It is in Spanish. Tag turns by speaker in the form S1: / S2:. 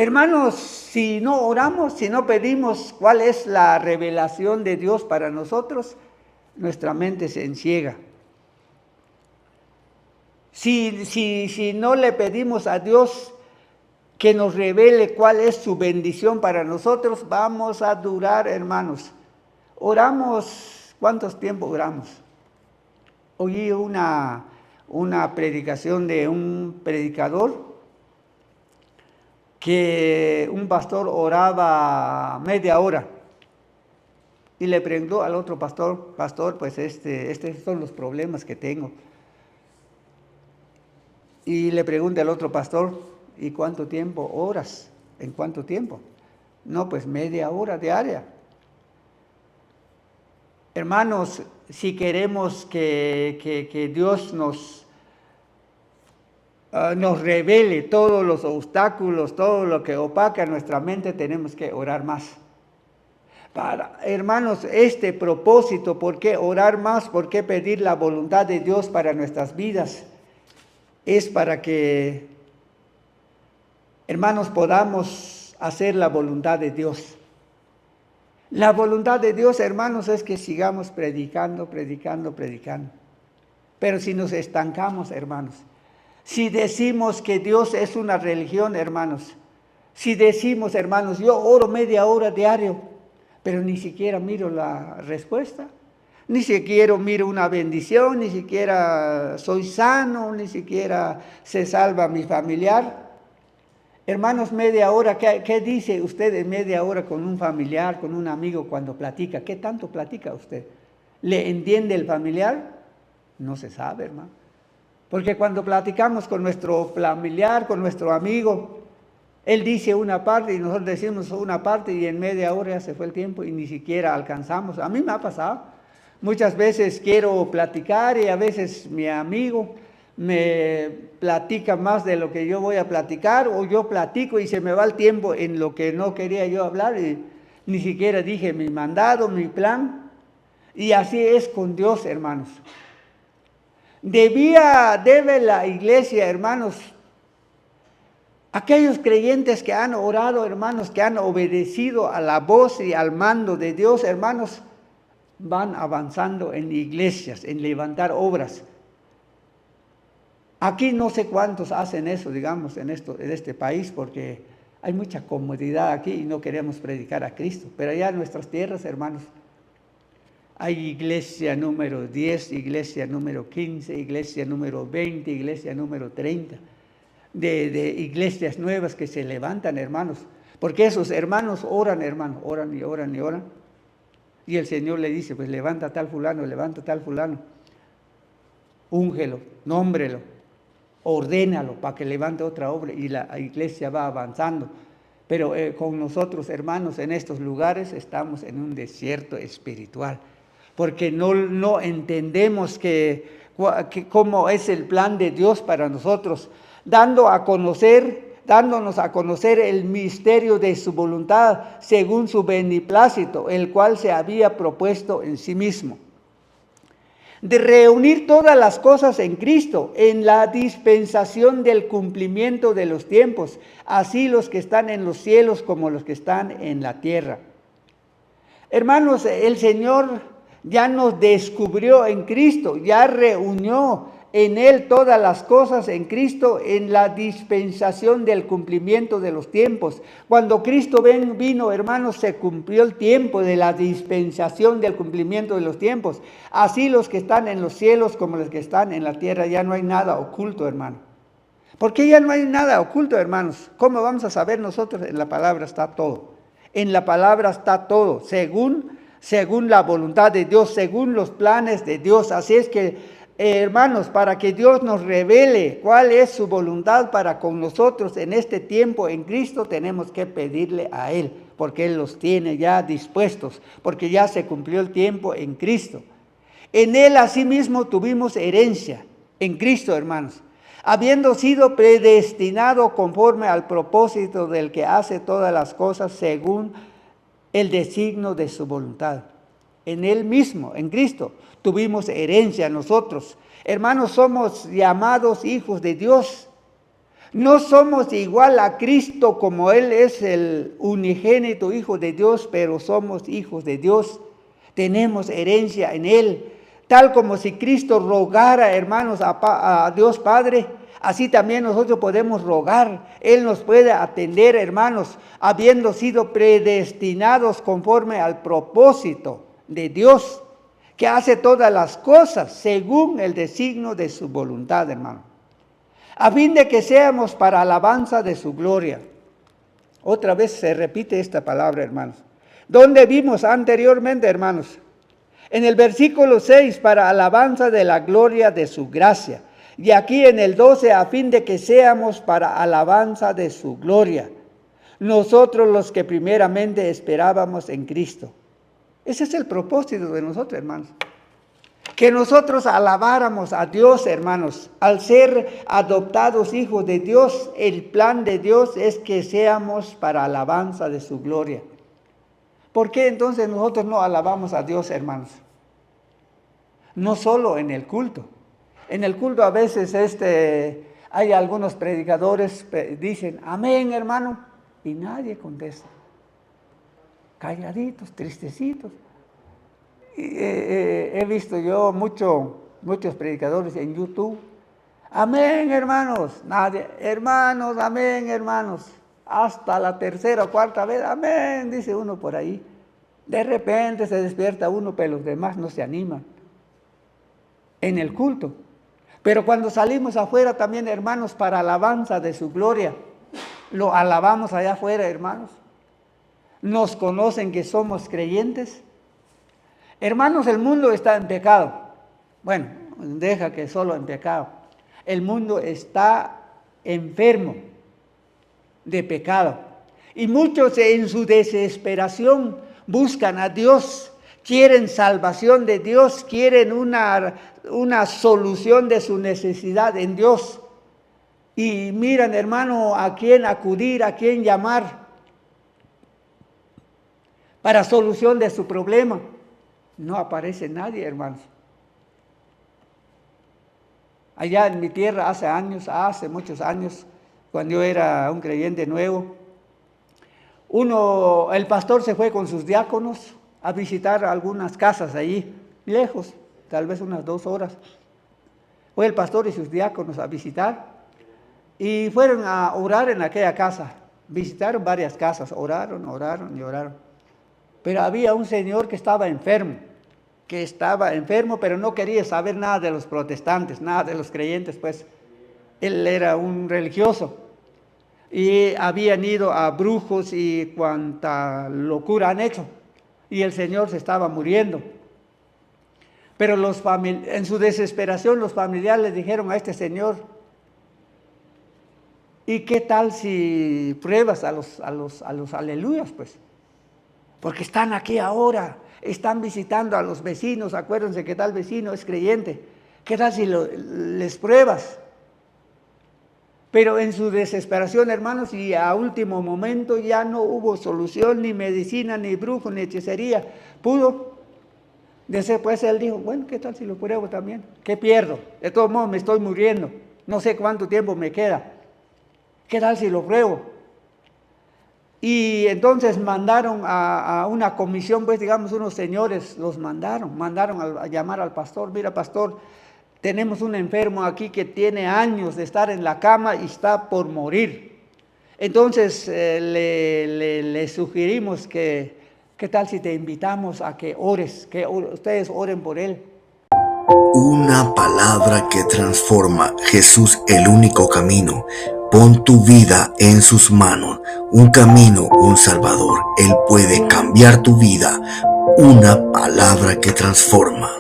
S1: Hermanos, si no oramos, si no pedimos cuál es la revelación de Dios para nosotros, nuestra mente se enciega. Si no le pedimos a Dios que nos revele cuál es su bendición para nosotros, vamos a durar, hermanos. Oramos, ¿cuántos tiempos oramos? Oí una predicación de un predicador que un pastor oraba media hora y le preguntó al otro pastor, pues estos son los problemas que tengo. Y le pregunta al otro pastor, ¿y cuánto tiempo oras? ¿En cuánto tiempo? No, pues media hora diaria. Hermanos, si queremos que Dios nos revele todos los obstáculos, todo lo que opaca nuestra mente, tenemos que orar más. Hermanos, este propósito, ¿por qué orar más? ¿Por qué pedir la voluntad de Dios para nuestras vidas? Es para que, hermanos, podamos hacer la voluntad de Dios. La voluntad de Dios, hermanos, es que sigamos predicando. Pero si nos estancamos, hermanos, si decimos que Dios es una religión, hermanos, si decimos, hermanos, yo oro media hora diario, pero ni siquiera miro la respuesta, ni siquiera miro una bendición, ni siquiera soy sano, ni siquiera se salva mi familiar. Hermanos, media hora, ¿qué dice usted en media hora con un familiar, con un amigo cuando platica? ¿Qué tanto platica usted? ¿Le entiende el familiar? No se sabe, hermano. Porque cuando platicamos con nuestro familiar, con nuestro amigo, él dice una parte y nosotros decimos una parte y en media hora ya se fue el tiempo y ni siquiera alcanzamos. A mí me ha pasado. Muchas veces quiero platicar y a veces mi amigo me platica más de lo que yo voy a platicar o yo platico y se me va el tiempo en lo que no quería yo hablar y ni siquiera dije mi mandado, mi plan. Y así es con Dios, hermanos. Debe la iglesia, hermanos, aquellos creyentes que han orado, hermanos, que han obedecido a la voz y al mando de Dios, hermanos, van avanzando en iglesias, en levantar obras. Aquí no sé cuántos hacen eso, digamos, en este país, porque hay mucha comodidad aquí y no queremos predicar a Cristo. Pero allá en nuestras tierras, hermanos, hay iglesia número 10, iglesia número 15, iglesia número 20, iglesia número 30. De iglesias nuevas que se levantan, hermanos. Porque esos hermanos oran, hermanos, oran y oran y oran. Y el Señor le dice, pues levanta tal fulano, úngelo, nómbrelo, ordénalo para que levante otra obra y la iglesia va avanzando. Pero con nosotros, hermanos, en estos lugares estamos en un desierto espiritual, porque no entendemos cómo es el plan de Dios para nosotros, dándonos a conocer el misterio de su voluntad según su beneplácito, el cual se había propuesto en sí mismo, de reunir todas las cosas en Cristo, en la dispensación del cumplimiento de los tiempos, así los que están en los cielos como los que están en la tierra. Hermanos, el Señor ya nos descubrió en Cristo, ya reunió en Él todas las cosas en Cristo, en la dispensación del cumplimiento de los tiempos. Cuando Cristo vino, hermanos, se cumplió el tiempo de la dispensación del cumplimiento de los tiempos. Así los que están en los cielos como los que están en la tierra, ya no hay nada oculto, hermano. ¿Por qué ya no hay nada oculto, hermanos? ¿Cómo vamos a saber nosotros? En la palabra está todo. En la palabra está todo, según la voluntad de Dios, según los planes de Dios. Así es que, hermanos, para que Dios nos revele cuál es su voluntad para con nosotros en este tiempo en Cristo, tenemos que pedirle a Él, porque Él los tiene ya dispuestos, porque ya se cumplió el tiempo en Cristo. En Él asimismo tuvimos herencia, en Cristo, hermanos, habiendo sido predestinado conforme al propósito del que hace todas las cosas según el designio de su voluntad. En Él mismo, en Cristo, tuvimos herencia nosotros. Hermanos, somos llamados hijos de Dios. No somos igual a Cristo como Él es el unigénito Hijo de Dios, pero somos hijos de Dios. Tenemos herencia en Él. Tal como si Cristo rogara, hermanos, a Dios Padre, así también nosotros podemos rogar. Él nos puede atender, hermanos, habiendo sido predestinados conforme al propósito de Dios, que hace todas las cosas según el designio de su voluntad, hermano, a fin de que seamos para alabanza de su gloria. Otra vez se repite esta palabra, hermanos. ¿Dónde vimos anteriormente, hermanos? En el versículo 6, para alabanza de la gloria de su gracia. Y aquí en el 12, a fin de que seamos para alabanza de su gloria. Nosotros los que primeramente esperábamos en Cristo. Ese es el propósito de nosotros, hermanos. Que nosotros alabáramos a Dios, hermanos. Al ser adoptados hijos de Dios, el plan de Dios es que seamos para alabanza de su gloria. ¿Por qué entonces nosotros no alabamos a Dios, hermanos? No solo en el culto. En el culto a veces hay algunos predicadores que dicen, amén, hermano, y nadie contesta. Calladitos, tristecitos. He visto yo muchos predicadores en YouTube. Amén, hermanos. Nadie, hermanos, amén, hermanos. Hasta la tercera o cuarta vez, amén, dice uno por ahí. De repente se despierta uno, pero los demás no se animan. En el culto. Pero cuando salimos afuera también, hermanos, para alabanza de su gloria, lo alabamos allá afuera, hermanos. Nos conocen que somos creyentes. Hermanos, el mundo está en pecado. Bueno, deja que solo en pecado. El mundo está enfermo de pecado. Y muchos en su desesperación buscan a Dios, quieren salvación de Dios, quieren una solución de su necesidad en Dios. Y miran, hermano, a quién acudir, a quién llamar para solución de su problema. No aparece nadie, hermanos. Allá en mi tierra hace muchos años, cuando yo era un creyente nuevo, el pastor se fue con sus diáconos a visitar algunas casas allí, lejos, tal vez unas 2 horas. Fue el pastor y sus diáconos a visitar y fueron a orar en aquella casa. Visitaron varias casas, oraron y oraron. Pero había un señor que estaba enfermo, pero no quería saber nada de los protestantes, nada de los creyentes, pues. Él era un religioso y habían ido a brujos y cuanta locura han hecho. Y el señor se estaba muriendo. Pero en su desesperación los familiares le dijeron a este señor, ¿y qué tal si pruebas a los aleluyas, pues? Porque están aquí ahora, están visitando a los vecinos, acuérdense que tal vecino es creyente. ¿Qué tal si les pruebas? Pero en su desesperación, hermanos, y a último momento ya no hubo solución, ni medicina, ni brujo, ni hechicería. Pudo. Después él dijo, bueno, ¿qué tal si lo pruebo también? ¿Qué pierdo? De todos modos me estoy muriendo. No sé cuánto tiempo me queda. ¿Qué tal si lo pruebo? Y entonces mandaron a una comisión, pues digamos unos señores, mandaron a llamar al pastor. Mira, pastor, tenemos un enfermo aquí que tiene años de estar en la cama y está por morir. Entonces le sugerimos ¿qué tal si te invitamos a que ores, ustedes oren por él?
S2: Una palabra que transforma. Jesús, el único camino. Pon tu vida en sus manos. Un camino, un Salvador. Él puede cambiar tu vida. Una palabra que transforma.